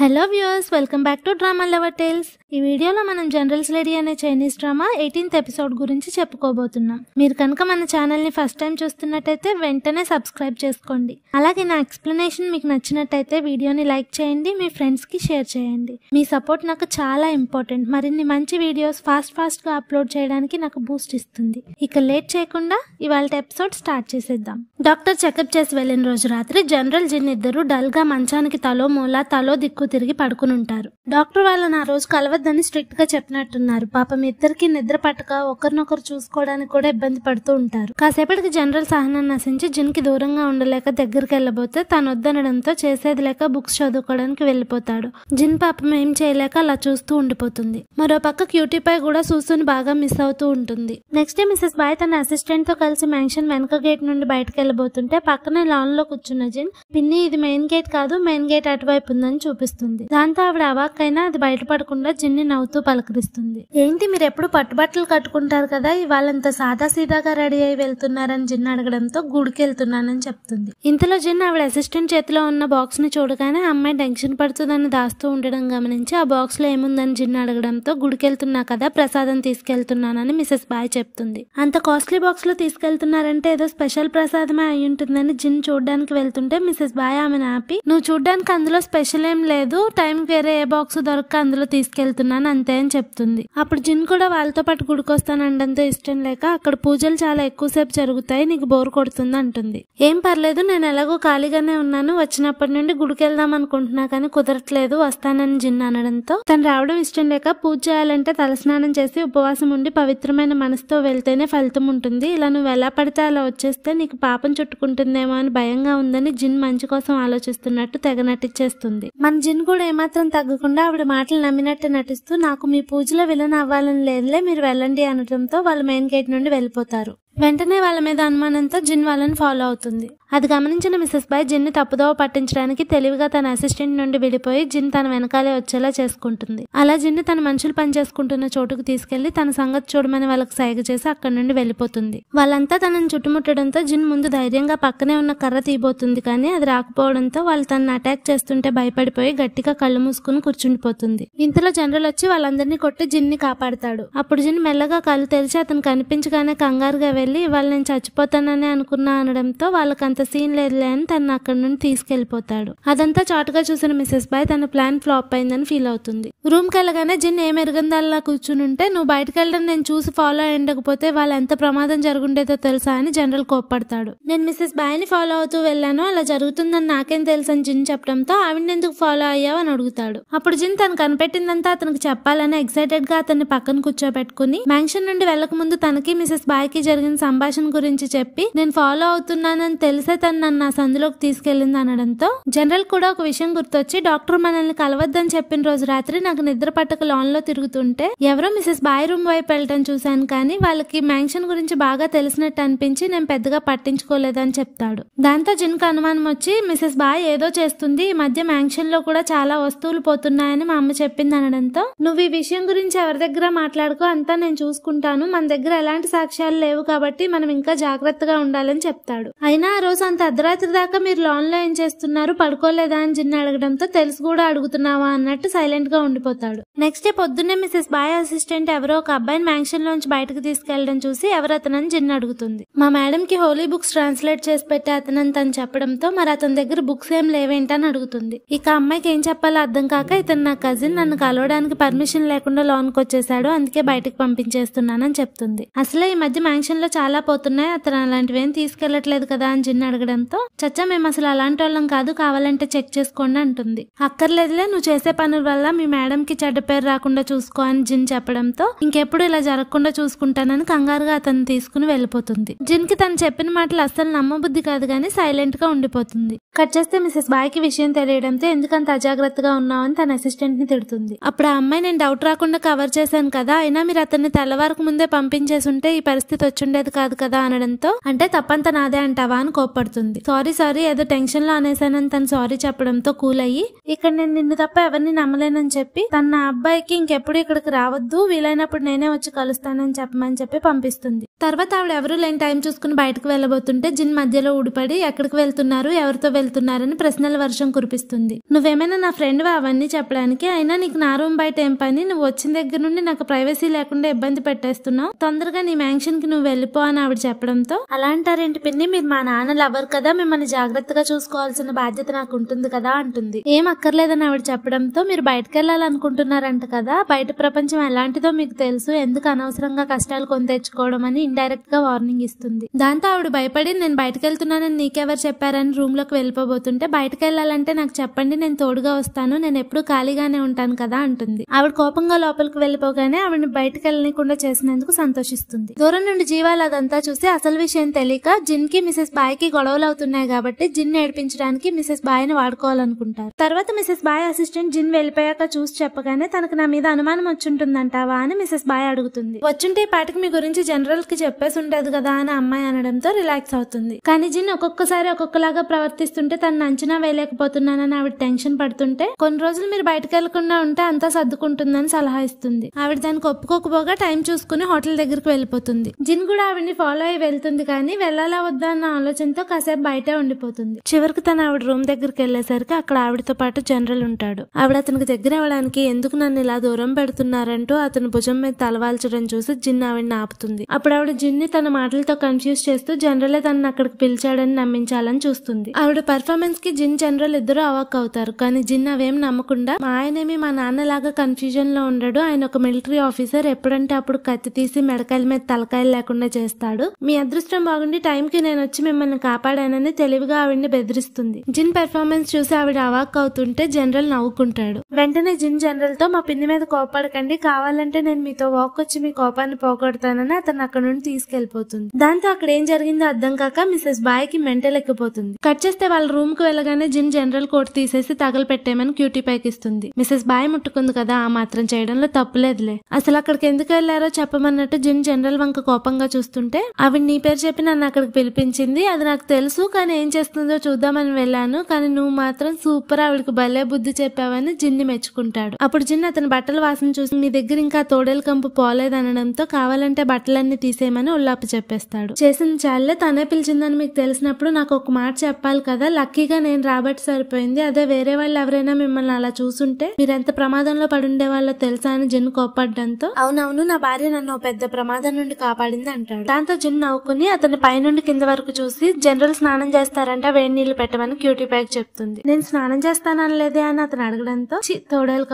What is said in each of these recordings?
Hello viewers, welcome back to drama lover tales. ఈ వీడియోలో మనం జనరల్స్ లేడీ అనే చైనీస్ డ్రామా 18th ఎపిసోడ్ గురించి చెప్పుకోబోతున్నాం. మీరు కనుక మన ఛానల్ ని ఫస్ట్ టైం చూస్తున్నట్టయితే వెంటనే సబ్స్క్రైబ్ చేసుకోండి. అలాగే నా ఎక్స్ప్లెనేషన్ మీకు నచ్చినట్టయితే వీడియోని లైక్ చేయండి, మీ ఫ్రెండ్స్ కి షేర్ చేయండి. మీ సపోర్ట్ నాకు చాలా ఇంపార్టెంట్. మరిన్ని మంచి వీడియోస్ ఫాస్ట్ గా అప్లోడ్ చేయడానికి నాకు బూస్ట్ ఇస్తుంది. ఇక లేట్ చేయకుండా ఇవాళ ఎపిసోడ్ స్టార్ట్ చేసేద్దాం. డాక్టర్ చెకప్ చేసి వెళ్లిన రోజు రాత్రి జనరల్ జిన్ ఇద్దరు డల్ గా మంచానికి తలో మూల తలో దిక్కు తిరిగి పడుకుని ఉంటారు. డాక్టర్ వాళ్ళని ఆ రోజు కలవద్దని స్ట్రిక్ట్ గా చెప్పినట్టున్నారు. పాపం ఇద్దరికి నిద్ర పట్టక ఒకరినొకరు చూసుకోవడానికి కూడా ఇబ్బంది పడుతూ ఉంటారు. కాసేపటికి జనరల్ సహనం నశించి జిన్ కి దూరంగా ఉండలేక దగ్గరికి వెళ్ళబోతే తను వద్దనడంతో చేసేది లేక బుక్స్ చదువుకోవడానికి వెళ్లిపోతాడు. జిన్ పాపం ఏం చేయలేక అలా చూస్తూ ఉండిపోతుంది. మరో పక్క క్యూటీపై కూడా సూసుని బాగా మిస్ అవుతూ ఉంటుంది. నెక్స్ట్ డే మిసెస్ బాయ్ తన అసిస్టెంట్ తో కలిసి మ్యాన్షన్ వెనక గేట్ నుండి బయటకు వెళ్ళబోతుంటే పక్కనే లాన్ లో కూర్చున్న జిన్, పిన్ని ఇది మెయిన్ గేట్ కాదు, మెయిన్ గేట్ అటువైపు ఉందని చూపిస్తుంది. దాంతో ఆవిడ అవాక్కైనా అది బయటపడకుండా జిన్ని నవ్వుతూ పలకరిస్తుంది. ఏంటి మీరు ఎప్పుడు పట్టుబట్టలు కట్టుకుంటారు కదా, ఇవాళంత సాదా సీదాగా రెడీ అయి వెళ్తున్నారని జిన్ అడగడంతో గుడికి వెళ్తున్నానని చెప్తుంది. ఇంతలో జిన్ ఆవిడ అసిస్టెంట్ చేతిలో ఉన్న బాక్స్ ని చూడగానే అమ్మాయి టెన్షన్ పడుతుందని దాస్తూ ఉండడం గమనించి ఆ బాక్స్ లో ఏముందని జిన్ అడగడంతో గుడికి వెళ్తున్నా కదా, ప్రసాదం తీసుకెళ్తున్నానని మిసెస్ బాయ్ చెప్తుంది. అంత కాస్ట్లీ బాక్స్ లో తీసుకెళ్తున్నారంటే ఏదో స్పెషల్ ప్రసాదమే అయి ఉంటుందని జిన్ చూడడానికి వెళ్తుంటే మిసెస్ బాయ్ ఆమెను ఆపి, నువ్వు చూడడానికి అందులో స్పెషల్ ఏం లేదు, టైం వేరే ఏ బాక్స్ దొరక్క అందులో తీసుకెళ్తున్నాను అంతే అని చెప్తుంది. అప్పుడు జిన్ కూడా వాళ్ళతో పాటు గుడికొస్తానండంతో ఇష్టం లేక, అక్కడ పూజలు చాలా ఎక్కువసేపు జరుగుతాయి, నీకు బోర్ కొడుతుంది అంటుంది. ఏం పర్లేదు, నేను ఎలాగో ఖాళీగానే ఉన్నాను, వచ్చినప్పటి నుండి గుడికి వెళ్దాం అనుకుంటున్నా కానీ కుదరట్లేదు, వస్తానని జిన్ అనడంతో తను రావడం ఇష్టం లేక, పూజ చేయాలంటే తలస్నానం చేసి ఉపవాసం ఉండి పవిత్రమైన మనసుతో వెళ్తేనే ఫలితం ఉంటుంది, ఇలా నువ్వు ఎలా పడితే అలా వచ్చేస్తే నీకు పాపం చుట్టుకుంటుందేమో అని భయంగా ఉందని జిన్ మంచి కోసం ఆలోచిస్తున్నట్టు తెగ నటించేస్తుంది. మన జిన్ కూడా ఏమాత్రం తగ్గకుండా ఆవిడ మాటలు నమ్మినట్టు నటిస్తూ, నాకు మీ పూజలో విలన్ అవ్వాలని లేదులే, మీరు వెళ్ళండి అనడంతో వాళ్ళు మెయిన్ గేట్ నుండి వెళ్ళిపోతారు. వెంటనే వాళ్ళ మీద అనుమానంతో జిన్ వాళ్ళని ఫాలో అవుతుంది. అది గమనించిన మిసెస్ బాయ్ జిన్ ని తప్పుదోవ పట్టించడానికి తెలివిగా తన అసిస్టెంట్ నుండి విడిపోయి జిన్ తన వెనకాలే వచ్చేలా చేసుకుంటుంది. అలా జిన్ తన మనుషులు పనిచేసుకుంటున్న చోటుకు తీసుకెళ్లి తన సంగతి చూడమని వాళ్ళకి సైగ చేసి అక్కడి నుండి వెళ్లిపోతుంది. వాళ్ళంతా తనని చుట్టుముట్టడంతో జిన్ ముందు ధైర్యంగా పక్కనే ఉన్న కర్ర తీయబోతుంది కానీ అది రాకపోవడంతో వాళ్ళు తనని అటాక్ చేస్తుంటే భయపడిపోయి గట్టిగా కళ్ళు మూసుకుని కూర్చుండిపోతుంది. ఇంతలో జనరల్ వచ్చి వాళ్ళందరినీ కొట్టి జిన్ ని కాపాడతాడు. అప్పుడు జిన్ మెల్లగా కళ్ళు తెరిచి అతను కనిపించగానే కంగారుగా వెళ్లి, ఇవాళ నేను చచ్చిపోతానని అనుకున్నా అనడంతో వాళ్ళకంత సీన్ లేదులే అని తను అక్కడి నుండి తీసుకెళ్లిపోతాడు. అదంతా చాటుగా చూసిన మిసెస్ బాయ్ తన ప్లాన్ ఫ్లాప్ అయిందని ఫీల్ అవుతుంది. రూమ్ కి వెళ్ళగానే జిన్ ఏ మెరుగందాల్లా కూర్చుని ఉంటే, నువ్వు బయటకు వెళ్ళడం నేను చూసి ఫాలో అయ్యకపోతే వాళ్ళు ఎంత ప్రమాదం జరుగుండేదో తెలుసా అని జనరల్ కోప్పడతాడు. నేను మిసెస్ బాయ్ ని ఫాలో అవుతూ వెళ్ళాను, అలా జరుగుతుందని నాకేం తెలుసు అని జిన్ చెప్పడంతో ఆవిడని ఎందుకు ఫాలో అయ్యావు అని అడుగుతాడు. అప్పుడు జిన్ తను కనిపెట్టిందంతా అతనికి చెప్పాలని ఎక్సైటెడ్ గా అతన్ని పక్కన కూర్చోబెట్టుకుని మ్యాన్షన్ నుండి వెళ్లక ముందు తనకి మిసెస్ బాయ్ కి జరిగిన సంభాషణ గురించి చెప్పి, నేను ఫాలో అవుతున్నానని తెలిసే తను నన్ను ఆ సందులోకి తీసుకెళ్లింది అనడంతో జనరల్ కూడా ఒక విషయం గుర్తొచ్చి, డాక్టర్ మనల్ని కలవద్దని చెప్పిన రోజు రాత్రి నాకు నిద్ర పట్టక లాన్ లో తిరుగుతుంటే ఎవరో మిసెస్ బాయ్ రూమ్ వైపు వెళ్ళటం చూశాను కానీ వాళ్ళకి మ్యాన్షన్ గురించి బాగా తెలిసినట్టు అనిపించి నేను పెద్దగా పట్టించుకోలేదని చెప్తాడు. దాంతో జిన్ కు అనుమానం వచ్చి, మిసెస్ బాయ్ ఏదో చేస్తుంది, ఈ మధ్య మ్యాన్షన్ లో కూడా చాలా వస్తువులు పోతున్నాయని మా అమ్మ చెప్పింది అనడంతో, నువ్వు ఈ విషయం గురించి ఎవరి దగ్గర మాట్లాడుకో, అంతా నేను చూసుకుంటాను, మన దగ్గర ఎలాంటి సాక్ష్యాలు లేవు కాబట్టి మనం ఇంకా జాగ్రత్తగా ఉండాలని చెప్తాడు. అయినా ఆ రోజు అంత అర్ధరాత్రి దాకా మీరు లాన్ లో ఏం చేస్తున్నారు, పడుకోలేదా అని జిన్ అడగడంతో, తెలిసి కూడా అడుగుతున్నావా అన్నట్టు సైలెంట్ గా ఉండిపోతాడు. నెక్స్ట్ డే పొద్దున్నే మిసెస్ బాయ్ అసిస్టెంట్ ఎవరో ఒక అబ్బాయిని మ్యాన్షన్ లోంచి బయటకు తీసుకెళ్లడం చూసి ఎవరు అతనని జిన్ అడుగుతుంది. మా మేడం కి హోలీ బుక్స్ ట్రాన్స్లేట్ చేసి పెట్టే అతనని తను చెప్పడంతో, మరి అతని దగ్గర బుక్స్ ఏం లేవేంటని అడుగుతుంది. ఇక అమ్మాయికి ఏం చెప్పాలో అర్థం కాక, ఇతను నా కజిన్, నన్ను కలవడానికి పర్మిషన్ లేకుండా లోన్ కి వచ్చేసాడు, అందుకే బయటకు పంపించేస్తున్నానని చెప్తుంది. అసలే ఈ మధ్య మ్యాన్షన్ లో చాలా పోతున్నాయి, అతను అలాంటివేం తీసుకెళ్లట్లేదు కదా అని జిన్ అడగడంతో, చచ్చా మేము అసలు అలాంటి వాళ్ళం కాదు, కావాలంటే చెక్ చేసుకోండి అంటుంది. అక్కర్లేదులే, నువ్వు చేసే పనుల వల్ల మీ మేడం కి చెడ్డ పేరు రాకుండా చూసుకో అని జిన్ చెప్పడంతో, ఇంకెప్పుడు ఇలా జరగకుండా చూసుకుంటానని కంగారుగా అతను తీసుకుని వెళ్లిపోతుంది. జిన్ కి తను చెప్పిన మాటలు అస్సలు నమ్మబుద్ధి కాదు గానీ సైలెంట్ గా ఉండిపోతుంది. కట్ చేస్తే మిసెస్ బాయ్ కి విషయం తెలియడంతో ఎందుకంత అజాగ్రత్తగా ఉన్నావు అని తన అసిస్టెంట్ ని తిడుతుంది. అప్పుడు ఆ అమ్మాయి, నేను డౌట్ రాకుండా కవర్ చేశాను కదా, అయినా మీరు అతన్ని తెల్లవారకు ముందే పంపించేసుంటే ఈ పరిస్థితి వచ్చుండేది కాదు కదా అనడంతో, అంటే తప్పంతా నాదే అంటావా అని కోప్పడుతుంది. సారీ ఏదో టెన్షన్ లో అనేసానని తను సారీ చెప్పడంతో కూల్ అయ్యి, ఇక్కడ నేను నిన్ను తప్ప ఎవరిని నమ్మలేనని చెప్పి తన అబ్బాయికి ఇంకెప్పుడు ఇక్కడికి రావద్దు, వీలైనప్పుడు నేనే వచ్చి కలుస్తానని చెప్పమని చెప్పి పంపిస్తుంది. తర్వాత ఆవిడ ఎవరు లేని టైం చూసుకుని బయటకు వెళ్ళబోతుంటే జిన్ మధ్యలో ఊడిపడి ఎక్కడికి వెళ్తున్నారు, ఎవరితో వెళ్తున్నారని ప్రశ్నల వర్షం కురిపిస్తుంది. నువ్వేమైనా నా ఫ్రెండ్ అవన్నీ చెప్పడానికి, అయినా నీకు నా రూమ్ బయట ఏం పని, నువ్వు వచ్చిన దగ్గర నుండి నాకు ప్రైవసీ లేకుండా ఇబ్బంది పెట్టేస్తున్నావు, తొందరగా నీ మ్యాన్షన్ కి నువ్వు వెళ్ళిపో అని ఆవిడ చెప్పడంతో, అలా అంటారేంటి పిన్ని, మీరు మా నాన్న లవర్ కదా, మిమ్మల్ని జాగ్రత్తగా చూసుకోవాల్సిన బాధ్యత నాకు ఉంటుంది కదా అంటుంది. ఏం అక్కర్లేదని ఆవిడ చెప్పడంతో, మీరు బయటకు వెళ్ళాలనుకుంటున్నారంట కదా, బయట ప్రపంచం ఎలాంటిదో మీకు తెలుసు, ఎందుకు అనవసరంగా కష్టాలు కొని తెచ్చుకోవడం అని ఇండైరెక్ట్ గా వార్నింగ్ ఇస్తుంది. దాంతో ఆవిడ భయపడి, నేను బయటకు వెళ్తున్నానని నీకెవరు చెప్పారని రూమ్ లోకి వెళ్ళిపోబోతుంటే, బయటకు వెళ్ళాలంటే నాకు చెప్పండి, నేను తోడుగా వస్తాను, నేను ఎప్పుడు ఖాళీగానే ఉంటాను కదా అంటుంది. ఆవిడ కోపంగా లోపలికి వెళ్ళిపోగానే ఆవిడని బయటకు వెళ్ళకుండా చేసినందుకు సంతోషిస్తుంది. దూరం నుండి జీవాలు అదంతా చూసి అసలు విషయం తెలియక జిన్ కి మిసెస్ బాయ్ కి గొడవలు అవుతున్నాయి కాబట్టి జిన్ ఏడిపించడానికి మిసెస్ బాయ్ ని వాడుకోవాలనుకుంటారు. తర్వాత మిసెస్ బాయ్ అసిస్టెంట్ జిన్ వెళ్ళిపోయాక చూసి చెప్పగానే, తనకు నా మీద అనుమానం వచ్చుంటుందంటావా అని మిసెస్ బాయ్ అడుగుతుంది. వచ్చుంటే ఈ పాటికి మీ గురించి జనరల్ కి చెప్పేసి ఉండేది కదా అని అమ్మాయి అనడంతో రిలాక్స్ అవుతుంది. కానీ జిన్ ఒక్కొక్కసారి ఒక్కొక్కలాగా ప్రవర్తిస్తుంటే తనను అంచనా వేయలేకపోతున్నానని ఆవిడ టెన్షన్ పడుతుంటే, కొన్ని రోజులు మీరు బయటకు వెళ్లకుండా ఉంటే అంతా సర్దుకుంటుందని సలహా ఇస్తుంది. ఆవిడ దానికి ఒప్పుకోకపోగా టైం చూసుకుని హోటల్ దగ్గరికి వెళ్ళిపోతుంది. జిన్ కూడా ఆవిడని ఫాలో అయ్యి వెళ్తుంది, కానీ వెళ్ళాలా వద్దా అన్న ఆలోచనతో కాసేపు బయటే ఉండిపోతుంది. చివరికి తన ఆవిడ రూమ్ దగ్గరికి వెళ్లేసరికి అక్కడ ఆవిడతో పాటు జనరల్ ఉంటాడు. ఆవిడ అతనికి దగ్గర అవ్వడానికి ఎందుకు నన్ను ఇలా దూరం పెడుతున్నారంటూ అతని భుజం మీద తలవాల్చడం చూసి జిన్ ఆవిడని ఆపుతుంది. అప్పుడు ఆవిడ జిన్ ని తన మాటలతో కన్ఫ్యూజ్ చేస్తూ జనరలే తనని అక్కడికి పిలిచాడని నమ్మించాలని చూస్తుంది. ఆవిడ పర్ఫార్మెన్స్ కి జిన్ జనరల్ ఇద్దరు అవాక్ అవుతారు. కానీ జిన్ అవేం నమ్మకుండా, మా ఆయనేమి మా నాన్నలాగా కన్ఫ్యూజన్ లో ఉండడు, ఆయన ఒక మిలిటరీ ఆఫీసర్, ఎప్పుడంటే అప్పుడు కత్తి తీసి మెడకాయల మీద తలకాయలు లేకుండా చేస్తాడు, మీ అదృష్టం బాగుండి టైం కి నేను వచ్చి మిమ్మల్ని కాపాడానని తెలివిగా ఆవిడ్ని బెదిరిస్తుంది. జిన్ పెర్ఫార్మెన్స్ చూసి ఆవిడ అవాక్ అవుతుంటే జనరల్ నవ్వుకుంటాడు. వెంటనే జిన్ జనరల్ తో, మా పిన్ని మీద కోపడకండి, కావాలంటే నేను మీతో వాక్ వచ్చి మీ కోపాన్ని పోగొడతానని అతను అక్కడ నుండి తీసుకెళ్లిపోతుంది. దాంతో అక్కడ ఏం జరిగిందో అర్థం కాక మిసెస్ బాయ్ కి మెంటల్ ఎక్కిపోతుంది. కట్ చేస్తే వాళ్ళ రూమ్ కు వెళ్ళగానే జిన్ జనరల్ కోట్ తీసేసి తగలపెట్టేమని క్యూటీ పైకి ఇస్తుంది. మిసెస్ బాయ్ ముట్టుకుంది కదా, ఆ మాత్రం చేయడంలో తప్పులేదులే, అసలు అక్కడికి ఎందుకు వెళ్లారో చెప్పమన్నట్టు జిన్ జనరల్ వంక కోపంగా చూస్తుంటే, ఆవిడ నీ పేరు చెప్పి నన్ను అక్కడికి పిలిపించింది, అది నాకు తెలుసు, కానీ ఏం చేస్తుందో చూద్దామని వెళ్ళాను, కానీ నువ్వు మాత్రం సూపర్, ఆవిడకి భలే బుద్ధి చెప్పావని జిన్ ని మెచ్చుకుంటాడు. అప్పుడు జిన్ అతని బట్టల వాసన చూసి, మీ దగ్గర ఇంకా తోడేలు కంపు పోలేదనడంతో, కావాలంటే బట్టలన్నీ తీసేయమని ఉల్లాపి చెప్పేస్తాడు. చేసిన చాలే, తనే పిలిచిందని మీకు తెలిసినప్పుడు నాకు ఒక మాట చెప్పాలి కదా, లక్కీగా నేను రాబట్టి సరిపోయింది, అదే వేరే వాళ్ళు ఎవరైనా మిమ్మల్ని అలా చూసుంటే మీరెంత ప్రమాదంలో పడుండే వాళ్ళో తెలుసా అని జిన్ కోప్పడ్డంతో, అవునవును, నా భార్య నన్ను పెద్ద ప్రమాదం నుండి కాపాడింది అంటాడు. దాంతో జిన్ నవ్వుకుని అతని పైనుండి కింద వరకు చూసి, జనరల్ స్నానం చేస్తారంట, వేడి నీళ్లు పెట్టమని క్యూటీ ప్యాక్ చెప్తుంది. నేను స్నానం చేస్తానలేదే అని అతను అడగడంతో, తోడేలు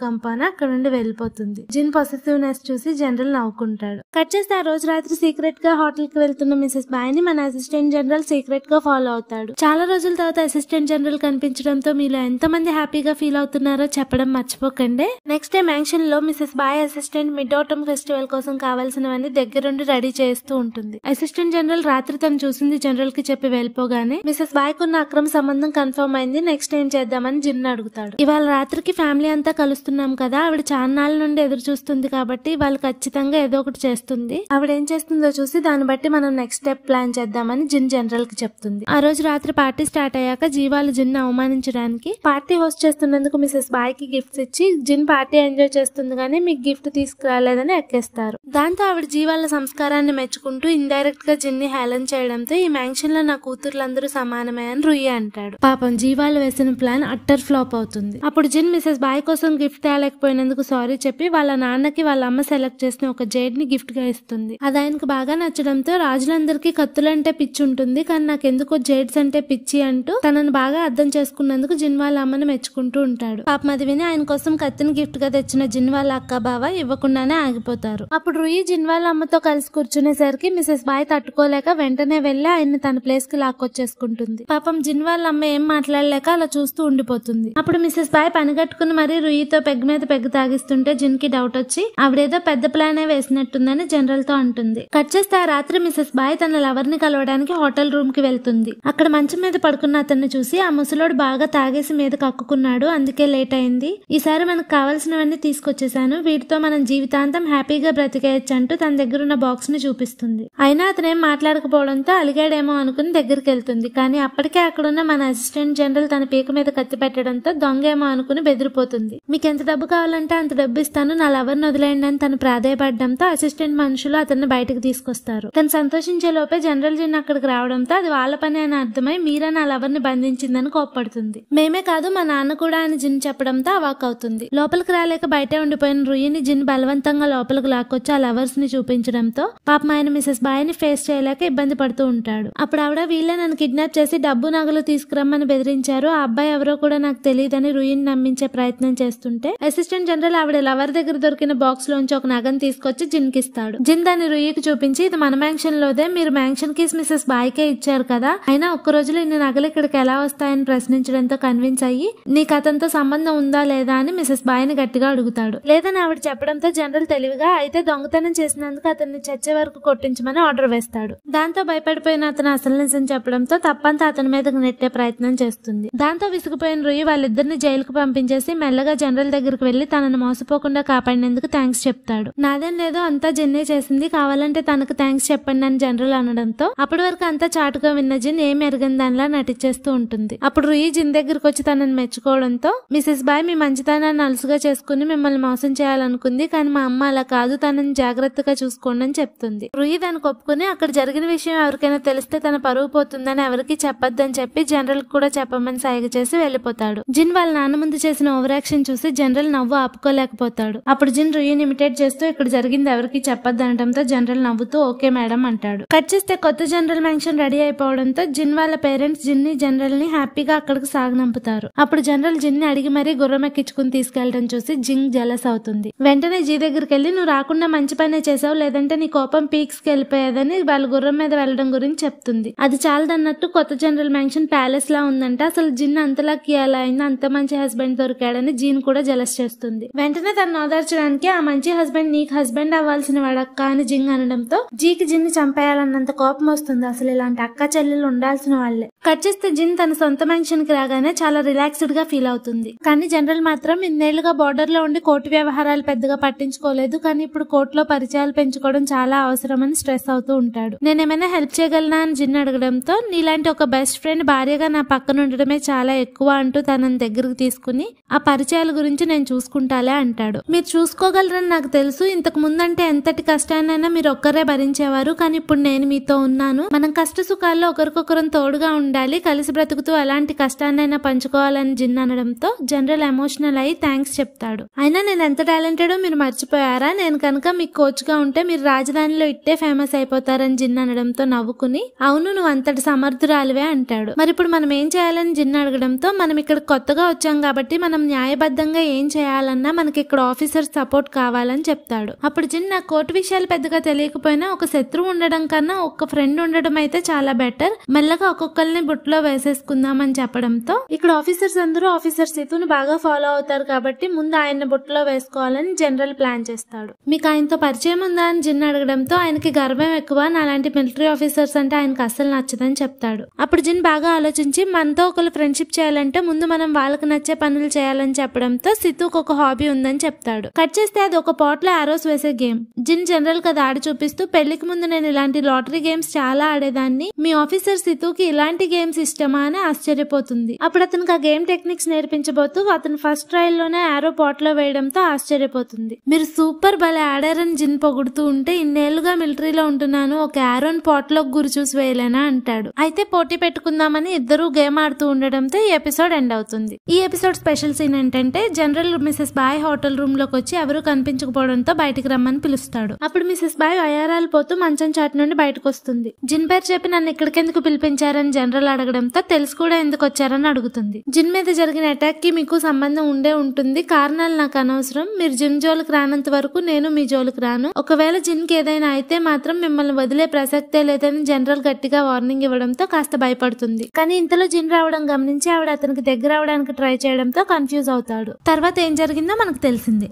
కంపు అని అక్కడ నుండి వెళ్ళిపోతుంది. జిన్ పొసెసివ్నెస్ చూసి జనరల్ నవ్వుకుంటాడు. కట్ చేస్తే ఆ రోజు రాత్రి సీక్రెట్ గా హోటల్ కి వెళ్తున్న మిసెస్ బాయ్ ని మన అసిస్టెంట్ జనరల్ సీక్రెట్ గా ఫాలో అవుతాడు. చాలా రోజుల తర్వాత అసిస్టెంట్ జనరల్ కనిపించడంతో మీలో ఎంతమంది హ్యాపీగా ఫీల్ అవుతున్నారో చెప్పడం మర్చిపోకండి. నెక్స్ట్ డే మ్యాన్షన్ లో Mrs Bai assistant mid autumn festival కోసం కావాల్సినవన్నీ దగ్గరుండి రెడీ చేస్తూ ఉంటుంది. అసిస్టెంట్ జనరల్ రాత్రి తను చూసింది జనరల్ కి చెప్పి వెళ్ళిపోగానే, మిసెస్ బాయ్ కున్న అక్రమ సంబంధం కన్ఫర్మ్ అయింది, నెక్స్ట్ ఏం చేద్దామని జిన్ అడుగుతాడు. ఇవాళ రాత్రికి ఫ్యామిలీ అంతా కలుస్తున్నాం కదా, ఆవిడ చాన్నాళ్ళ నుండి ఎదురు చూస్తుంది కాబట్టి వాళ్ళు ఖచ్చితంగా ఏదో ఒకటి చేస్తుంది, ఆవిడ ఏం చేస్తుందో చూసి దాన్ని బట్టి మనం నెక్స్ట్ స్టెప్ ప్లాన్ చేద్దామని జిన్ జనరల్ కి చెప్తుంది. ఆ రోజు రాత్రి పార్టీ స్టార్ట్ అయ్యాక జీవాలు జిన్ అవమానించడానికి పార్టీ హోస్ట్ చేస్తున్నందుకు మిసెస్ బాయ్ కి గిఫ్ట్స్ ఇచ్చి, జిన్ పార్టీ ఎంజాయ్ చేస్తుంది కానీ మీకు గిఫ్ట్ తీసుకురాలేదని ఎక్కేస్తారు. దాంతో ఆవిడ జీవాల సంస్కారాన్ని మెచ్చుకుంటూ ఇండైరెక్ట్ గా జిన్ ని హేళన చేయడంతో, ఈ మ్యాన్షన్ లో నా కూతుర్లందరూ సమానమే అని రుయ్య అంటాడు. పాపం జీవాలు వేసిన ప్లాన్ అట్టర్ ఫ్లాప్ అవుతుంది. అప్పుడు జిన్ మిసెస్ బాయ్ కోసం గిఫ్ట్ తేలేకపోయినందుకు సారీ చెప్పి వాళ్ళ నాన్నకి వాళ్ళ అమ్మ సెలెక్ట్ చేసిన ఒక జైడ్ ని గిఫ్ట్ గా ఇస్తుంది. అది ఆయనకు బాగా నచ్చడంతో, రాజులందరికీ కత్తులంటే పిచ్చి ఉంటుంది కానీ నాకెందుకో జైడ్స్ అంటే పిచ్చి అంటూ తనను బాగా అర్థం చేసుకున్నందుకు జిన్ వాళ్ళ అమ్మని మెచ్చుకుంటూ ఉంటాడు. పాపం అది విని ఆయన కోసం కత్తిని గిఫ్ట్ గా తెచ్చిన జిన్ వాళ్ళ అక్క బావ ఇవ్వకుండానే ఆగిపోతారు. అప్పుడు రుయి జిన్ వాళ్ళ అమ్మతో కలిసి కూర్చునేసరికి మిసెస్ బాయ్ తట్టుకోలేక వెంటనే వెళ్లి ఆయన్ని తన ప్లేస్ కి లాక్కొచ్చేసుకుంటుంది. పాపం జిన్ వాళ్ళ అమ్మ ఏం మాట్లాడలేక అలా చూస్తూ ఉండిపోతుంది. అప్పుడు మిసెస్ బాయ్ పనిగట్టుకుని మరీ రుయితో పెగ్ మీద పెగ్ తాగిస్తుంటే జిన్ కి డౌట్ వచ్చి ఆవిడేదో పెద్ద ప్లానే వేసినట్టుందని జనరల్ తో అంటుంది. కట్ చేస్తే ఆ రాత్రి మిసెస్ బాయ్ తన లవర్ ని కలవడానికి హోటల్ రూమ్ కి వెళ్తుంది. అక్కడ మంచం మీద పడుకున్న అతన్ని చూసి, ఆ ముసలోడు బాగా తాగేసి మీద కక్కుకున్నాడు, అందుకే లేట్ అయింది, ఈసారి మనకు కావాల్సినవన్నీ తీసుకొచ్చేసాను, వీటితో మనం జీవితాంతం హ్యాపీగా బ్రతికేయచ్చు అంటూ తన దగ్గర ఉన్న బాక్స్ ని చూపిస్తుంది. అయినా అతనేం మాట్లాడకపోవడంతో అలిగాడేమో అనుకుని దగ్గరికి వెళ్తుంది. కానీ అప్పటికే అక్కడున్న మన అసిస్టెంట్ జనరల్ తన పీక మీద కత్తి పెట్టడంతో దొంగేమో అనుకుని బెదిరిపోతుంది. మీకు ఎంత డబ్బు కావాలంటే అంత డబ్బు ఇస్తాను, నా లవర్ని వదిలేయండి అని తను ప్రాధేయపడడంతో అసిస్టెంట్ మనుషులు అతన్ని బయటకు తీసుకొస్తారు. తను సంతోషించే లోపే జనరల్ జిన్ అక్కడికి రావడంతో అది వాళ్ళ పని అని అర్థమై మీరా నా లవర్ ని బంధించిందని కోప్పడుతుంది. మేమే కాదు మా నాన్న కూడా అని జిన్ చెప్పడంతో అవాక్ అవుతుంది. లోపలికి రాలేక బయటే ఉండిపోయిన రుయిని జిన్ బలవంతంగా లోపలికి లాక్కొచ్చి ఆ లవర్స్ ని చూపించడంతో పాపం ఆయన మిసెస్ బాయ్ ని ఫేస్ చేయలేక ఇబ్బంది పడుతూ ఉంటాడు. అప్పుడు ఆవిడ వీళ్ళే నన్ను కిడ్నాప్ చేసి డబ్బు నగలు తీసుకురమ్మని బెదిరించారు, ఆ అబ్బాయి ఎవరో కూడా నాకు తెలియదని రుయిని నమ్మించే ప్రయత్నం చేస్తుంటే అసిస్టెంట్ జనరల్ ఆవిడ లవర్ దగ్గర దొరికిన బాక్స్ లోంచి ఒక నగను తీసుకొచ్చి జిన్ కి ఇస్తాడు. జిన్ దాన్ని రుయికి చూపించి ఇది మన మ్యాన్షన్ లోదే, మీరు మ్యాన్షన్ కీస్ మిసెస్ బాయ్ కే ఇచ్చారు కదా, అయినా ఒక్క రోజులో ఇన్ని నగలు ఇక్కడికి ఎలా వస్తాయని ప్రశ్నించడంతో కన్విన్స్ అయ్యి నీకు అతనితో సంబంధం ఉందా లేదా అని మిసెస్ బాయ్ ని గట్టిగా అడుగుతాడు. లేదని ఆవిడ చెప్పడంతో జనరల్ తెలివిగా అయితే దొంగతనం చేసినందుకు అతన్ని చచ్చే వరకు కొట్టించమని ఆర్డర్ వేస్తాడు. దాంతో భయపడిపోయిన అతను అసలు నిజం చెప్పడంతో తప్పంతా అతని మీదకి నెట్టే ప్రయత్నం చేస్తుంది. దాంతో విసిగిపోయిన రుయి వాళ్ళిద్దరిని జైలుకు పంపించేసి మెల్లగా జనరల్ దగ్గరికి వెళ్లి తనను మోసపోకుండా కాపాడినందుకు థ్యాంక్స్ చెప్తాడు. నాదేం లేదో అంతా జిన్నే చేసింది, కావాలంటే తనకు థ్యాంక్స్ చెప్పండి అని జనరల్ అనడంతో అప్పటి వరకు అంతా చాటుగా విన్న జిన్ ఏం ఎరగని దానిలా నటించేస్తూ ఉంటుంది. అప్పుడు రుయి జిన్ దగ్గరకు వచ్చి తనని మెచ్చుకోవడంతో మిసెస్ బాయ్ మీ మంచితనాన్ని అలుసుగా చేసుకుని మిమ్మల్ని మోసం చేయాలనుకుంది, కానీ మా అమ్మ అలా కాదు, తనని జాగ్రత్తగా చూసుకోండి అని చెప్తుంది. రుయి దానికి ఒప్పుకుని అక్కడ జరిగిన విషయం ఎవరికైనా తెలిస్తే తన పరువు పోతుందని ఎవరికి చెప్పొద్దని చెప్పి జనరల్ కూడా చెప్పమని సైగ చేసి వెళ్లిపోతాడు. జిన్ వాళ్ళ నాన్న ముందు చేసిన ఓవర్ యాక్షన్ చూసి జనరల్ నవ్వు ఆపుకోలేకపోతాడు. అప్పుడు జిన్ రుయిని ఇమిటేట్ చేస్తూ ఇక్కడ జరిగింది ఎవరికి చెప్పొద్దు అనడంతో జనరల్ నవ్వుతూ ఓకే మేడం అంటాడు. కట్ చేస్తే కొత్త జనరల్ మ్యాన్షన్ రెడీ అయిపోవడంతో జిన్ వాళ్ళ పేరెంట్స్ జిన్ ని జనరల్ ని హ్యాపీగా అక్కడికి సాగనంపుతారు. అప్పుడు జనరల్ జిన్ ని అడిగి మరీ గుర్రం ఎక్కించుకుని తీసుకెళ్లడం చూసి జిన్ జెలస్ అవుతుంది. వెంటనే జీ దగ్గరికి వెళ్లి నువ్వు రాకుండా మంచి పనే చేసావు, లేదంటే నీ కోపం పీక్స్ కి వెళ్ళిపోయేదని వాళ్ళ గుర్రం మీద వెళ్లడం గురించి చెప్తుంది. అది చాలదన్నట్టు కొత్త జనరల్ మ్యాన్షన్ ప్యాలెస్ లా ఉందంట, అసలు జిన్ అంతలా కియాలా అయింది, అంత మంచి హస్బెండ్ దొరికాడని జీన్ కూడా జెలస్ చేస్తుంది. వెంటనే తను ఓదార్చడానికి ఆ మంచి హస్బెండ్ నీకు హస్బెండ్ అవ్వాల్సిన వాడక్క అని జింగ్ అనడంతో జీకి జిన్ ని చంపేయాలన్నంత కోపం వస్తుంది. అసలు ఇలాంటి అక్క చెల్లెలు ఉండాల్సిన వాళ్లే. కట్ చేస్తే జిన్ తన సొంత మ్యాన్షన్ కి రాగానే చాలా రిలాక్స్డ్ గా ఫీల్ అవుతుంది. కానీ జనరల్ మాత్రం ఇన్నేళ్లుగా బోర్డర్ లో ఉండి కోర్టు వ్యవహారాలు పెద్దగా పట్టించుకోలేదు, కానీ ఇప్పుడు కోర్టులో పరిచయాలు పెంచుకోవడం చాలా అవసరమని స్ట్రెస్ అవుతూ ఉంటాడు. నేనేమైనా హెల్ప్ చేయగలనా అని జిన్ అడగడంతో నీలాంటి ఒక బెస్ట్ ఫ్రెండ్ భార్యగా నా పక్కన ఉండడమే చాలా ఎక్కువ అంటూ తనని దగ్గరకు తీసుకుని ఆ పరిచయాల గురించి నేను చూసుకుంటాలే అంటాడు. మీరు చూసుకోగలరని నాకు తెలుసు, ఇంతకు ముందంటే ఎంతటి కష్టాన్నైనా మీరు ఒక్కరే భరించేవారు, కానీ ఇప్పుడు నేను మీతో ఉన్నాను, మనం కష్ట సుఖాల్లో ఒకరికొకరం తోడుగా ఉండాలి, కలిసి బ్రతుకుతూ ఎలాంటి కష్టాన్నైనా పంచుకోవాలని జిన్ అనడంతో జనరల్ ఎమోషనల్ అయి థ్యాంక్స్ చెప్తాడు. అయినా నేను ఎంత టాలెంటెడో మీరు మర్చిపోయారా, నేను కనుక మీకు కోచ్ గా ఉంటే మీరు రాజధానిలో ఇట్టే ఫేమస్ అయిపోతారని జిన్ అనడంతో నవ్వుకుని అవును నువ్వు అంతటి సమర్థురాలివే అంటాడు. మరి ఇప్పుడు మనం ఏం చేయాలని జిన్ అడగడంతో మనం ఇక్కడ కొత్తగా వచ్చాం కాబట్టి మనం న్యాయబద్ధంగా ఏం చేయాలన్నా మనకి ఇక్కడ ఆఫీసర్ సపోర్ట్ కావాలని చెప్తాడు. అప్పుడు జిన్ నాకు కోర్టు విషయాలు పెద్దగా తెలియకపోయినా ఒక శత్రువు ఉండడం కన్నా ఒక ఫ్రెండ్ ఉండడం అయితే చాలా బెటర్, మెల్లగా ఒక్కొక్కరిని బుట్టలో వేసేసుకుందాం అని చెప్పడంతో ఇక్కడ ఆఫీసర్స్ అందరూ ఆఫీసర్ సితుని బాగా ఫాలో అవుతారు కాబట్టి ముందు ఆయన బుట్టలో వేసుకోవాలని జనరల్ ప్లాన్ చేస్తాడు. మీకు ఆయనతో పరిచయం ఉందా అని జిన్ అడగడంతో ఆయనకి గర్వం ఎక్కువ, నాలాంటి మిలిటరీ ఆఫీసర్స్ అంటే ఆయనకు అస్సలు నచ్చదని చెప్తాడు. అప్పుడు జిన్ బాగా ఆలోచించి మనతో ఒకరు ఫ్రెండ్షిప్ చేయాలంటే ముందు మనం వాళ్ళకి నచ్చే పనులు చేయాలని చెప్పడంతో సితుకు ఒక హాబీ ఉందని చెప్తాడు. కట్ చేస్తే అది ఒక పాట్ లో ఆరోస్ వేసే గేమ్. జిన్ జనరల్ కి ఆడి చూపిస్తూ పెళ్లికి ముందు నేను ఇలాంటి లాటరీ గేమ్స్ చాలా ఆడేదాన్ని, మీ ఆఫీసర్ సితుకి ఇలాంటి గేమ్స్ ఇష్టమా అని ఆశ్చర్యపోతుంది. అప్పుడు అతనికి ఆ గేమ్ టెక్నిక్స్ నేర్పించబోతూ అతను ఫస్ట్ ట్రయల్ లోనే ఆరో పాట్ లో వేయడంతో ఆశ్చర్యపోతుంది. మీరు సూపర్ భలే ఆడారని జిన్ పొగుడుతూ ఉంటే ఇన్నేళ్లుగా మిలిటరీలో ఉంటున్నాను, ఒక ఆరోన్ పాట్ లో గురి చూసి వేయలేనా అంటాడు. అయితే పోటీ పెట్టుకుందామని ఇద్దరు గేమ్ ఆడుతూ ఉండడంతో ఈ ఎపిసోడ్ ఎండ్ అవుతుంది. ఈ ఎపిసోడ్ స్పెషల్ సీన్ ఏంటంటే general Mrs Bai hotel room లోకి వచ్చి ఎవరు కనిపించకపోవడంతో బయటికి రమ్మని పిలుస్తాడు. అప్పుడు మిసెస్ బాయ్ అయారాలు పోతూ మంచం చాటు నుండి బయటకు వస్తుంది. జిన్ పేరు చెప్పి నన్ను ఇక్కడికెందుకు పిలిపించారని జనరల్ అడగడంతో తెలుసు కూడా ఎందుకు వచ్చారని అడుగుతుంది. జిన్ మీద జరిగిన అటాక్ కి మీకు సంబంధం ఉండే ఉంటుంది, కారణాలు నాకు అనవసరం, మీరు జిన్ జోలికి రానంత వరకు నేను మీ జోలికి రాను, ఒకవేళ జిన్ కి ఏదైనా అయితే మాత్రం మిమ్మల్ని వదిలే ప్రసక్తే లేదని జనరల్ గట్టిగా వార్నింగ్ ఇవ్వడంతో కాస్త భయపడుతుంది. కానీ ఇంతలో జిన్ రావడం గమనించి ఆవిడ అతనికి దగ్గర అవడానికి ట్రై చేయడంతో కన్ఫ్యూజ్ అవుతాడు. తర్వాత ఏం జరిగిందో మనకు తెలిసింది.